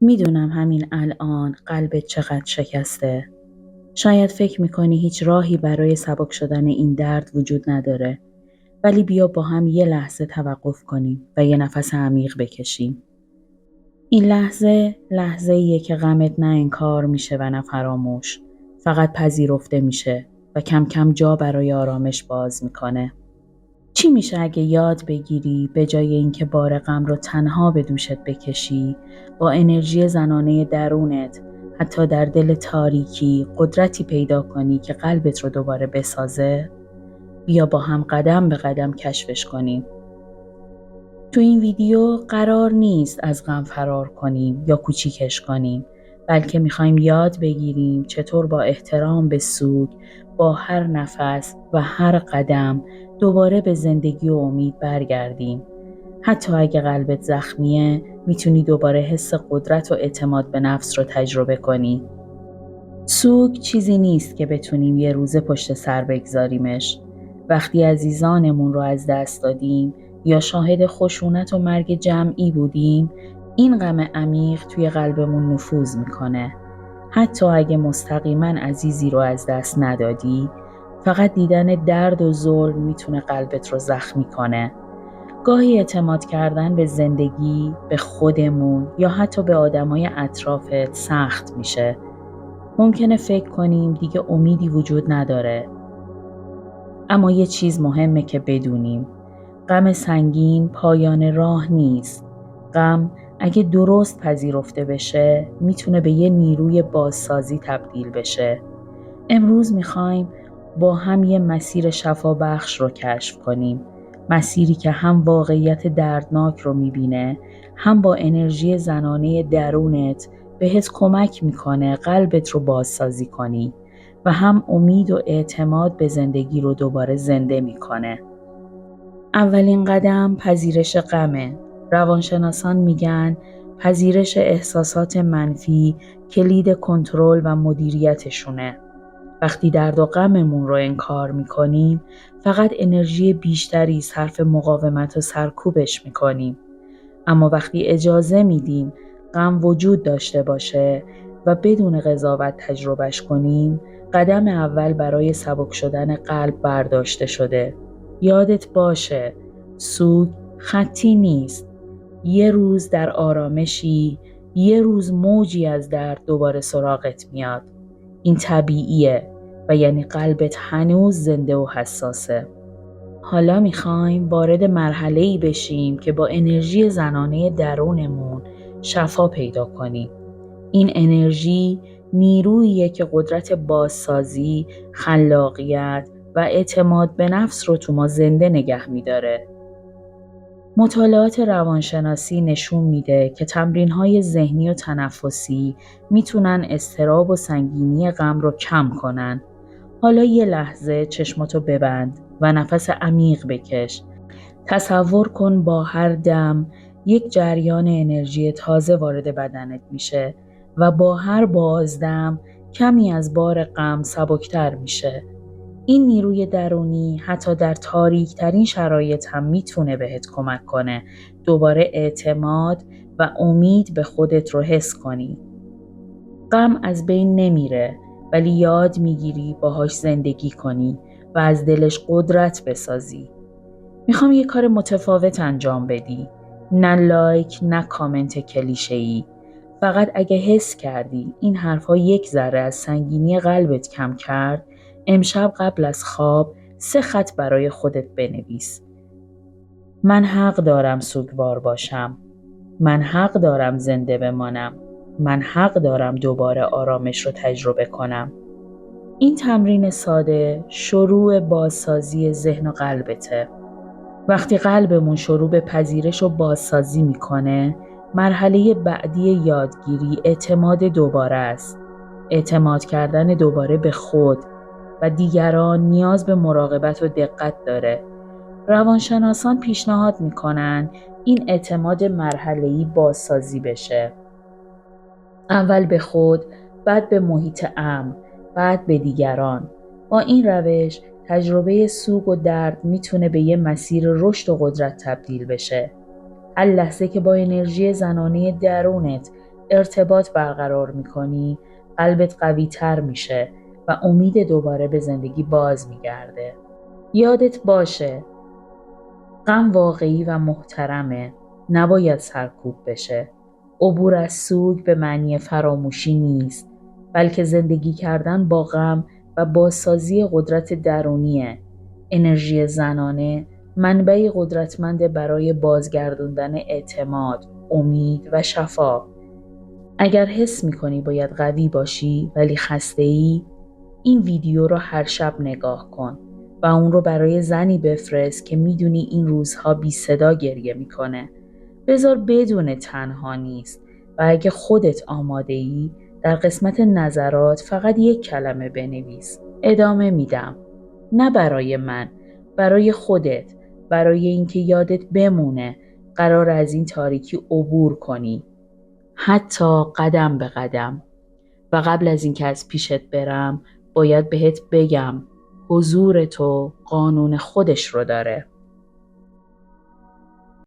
میدونم همین الان قلبت چقدر شکسته. شاید فکر میکنی هیچ راهی برای سبک شدن این درد وجود نداره. ولی بیا با هم یه لحظه توقف کنیم و یه نفس عمیق بکشیم. این لحظه ایه که غمت نه انکار میشه و نه فراموش. فقط پذیرفته میشه و کم کم جا برای آرامش باز میکنه. چی میشه اگه یاد بگیری به جای اینکه بار غم رو تنها به دوشت بکشی، با انرژی زنانه درونت، حتی در دل تاریکی، قدرتی پیدا کنی که قلبت رو دوباره بسازه؟ بیا با هم قدم به قدم کشفش کنیم. تو این ویدیو قرار نیست از غم فرار کنیم یا کوچیکش کنیم، بلکه میخوایم یاد بگیریم چطور با احترام به سوگ، با هر نفس و هر قدم دوباره به زندگی و امید برگردیم. حتی اگه قلبت زخمیه، میتونی دوباره حس قدرت و اعتماد به نفس رو تجربه کنی. سوگ چیزی نیست که بتونیم یه روزه پشت سر بگذاریمش. وقتی عزیزانمون رو از دست دادیم یا شاهد خشونت و مرگ جمعی بودیم، این غم عمیق توی قلبمون نفوذ میکنه. حتی اگه مستقیما عزیزی رو از دست ندادی، فقط دیدن درد و ظلم میتونه قلبت رو زخمی کنه. گاهی اعتماد کردن به زندگی، به خودمون یا حتی به آدمای اطرافت سخت میشه. ممکنه فکر کنیم دیگه امیدی وجود نداره. اما یه چیز مهمه که بدونیم. غم سنگین پایان راه نیست. غم اگه درست پذیرفته بشه، میتونه به یه نیروی بازسازی تبدیل بشه. امروز میخوایم با هم یه مسیر شفابخش رو کشف کنیم. مسیری که هم واقعیت دردناک رو میبینه، هم با انرژی زنانه درونت بهت کمک میکنه قلبت رو بازسازی کنی و هم امید و اعتماد به زندگی رو دوباره زنده میکنه. اولین قدم پذیرش غمه. روانشناسان میگن پذیرش احساسات منفی کلید کنترل و مدیریتشونه. وقتی درد و غممون رو انکار میکنیم، فقط انرژی بیشتری صرف مقاومت و سرکوبش میکنیم. اما وقتی اجازه میدیم غم وجود داشته باشه و بدون قضاوت تجربهش کنیم، قدم اول برای سبک شدن قلب برداشته شده. یادت باشه، سوگ خطی نیست. یه روز در آرامشی، یه روز موجی از درد دوباره سراغت میاد. این طبیعیه و یعنی قلبت هنوز زنده و حساسه. حالا میخوایم وارد مرحله‌ای بشیم که با انرژی زنانه درونمون شفا پیدا کنیم. این انرژی نیروییه که قدرت بازسازی، خلاقیت و اعتماد به نفس رو تو ما زنده نگه میداره. مطالعات روانشناسی نشون میده که تمرین‌های ذهنی و تنفسی میتونن اضطراب و سنگینی غم رو کم کنن. حالا یه لحظه چشماتو ببند و نفس عمیق بکش. تصور کن با هر دم یک جریان انرژی تازه وارد بدنت میشه و با هر بازدم کمی از بار غم سبکتر میشه. این نیروی درونی حتی در تاریک ترین شرایط هم میتونه بهت کمک کنه دوباره اعتماد و امید به خودت رو حس کنی. غم از بین نمیره، ولی یاد میگیری باهاش زندگی کنی و از دلش قدرت بسازی. میخوام یه کار متفاوت انجام بدی. نه لایک، نه کامنت کلیشه‌ای. فقط اگه حس کردی این حرفا یک ذره از سنگینی قلبت کم کرد، امشب قبل از خواب 3 خط برای خودت بنویس. من حق دارم سوگوار باشم. من حق دارم زنده بمانم. من حق دارم دوباره آرامش رو تجربه کنم. این تمرین ساده شروع بازسازی ذهن و قلبته. وقتی قلبمون شروع به پذیرش و بازسازی میکنه، مرحله بعدی یادگیری اعتماد دوباره است. اعتماد کردن دوباره به خود و دیگران نیاز به مراقبت و دقت داره. روانشناسان پیشنهاد میکنن این اعتماد مرحله‌ای بازسازی بشه. اول به خود، بعد به محیط امن، بعد به دیگران. با این روش تجربه سوگ و درد میتونه به یه مسیر رشد و قدرت تبدیل بشه. هر لحظه که با انرژی زنانه درونت ارتباط برقرار میکنی، قلبت قوی تر میشه و امید دوباره به زندگی باز میگرده. یادت باشه غم واقعی و محترمه، نباید سرکوب بشه. عبور از سوگ به معنی فراموشی نیست، بلکه زندگی کردن با غم و بازسازی قدرت درونیه. انرژی زنانه منبعی قدرتمند برای بازگردوندن اعتماد، امید و شفا. اگر حس میکنی باید قوی باشی ولی خسته ای، این ویدیو رو هر شب نگاه کن و اون رو برای زنی بفرست که میدونی این روزها بی صدا گریه میکنه. بذار بدون تنها نیست و اگه خودت آماده ای در قسمت نظرات فقط یک کلمه بنویس. ادامه میدم. نه برای من، برای خودت، برای اینکه یادت بمونه قرار از این تاریکی عبور کنی. حتی قدم به قدم. و قبل از اینکه از پیشت برم باید بهت بگم حضور تو قانون خودش رو داره.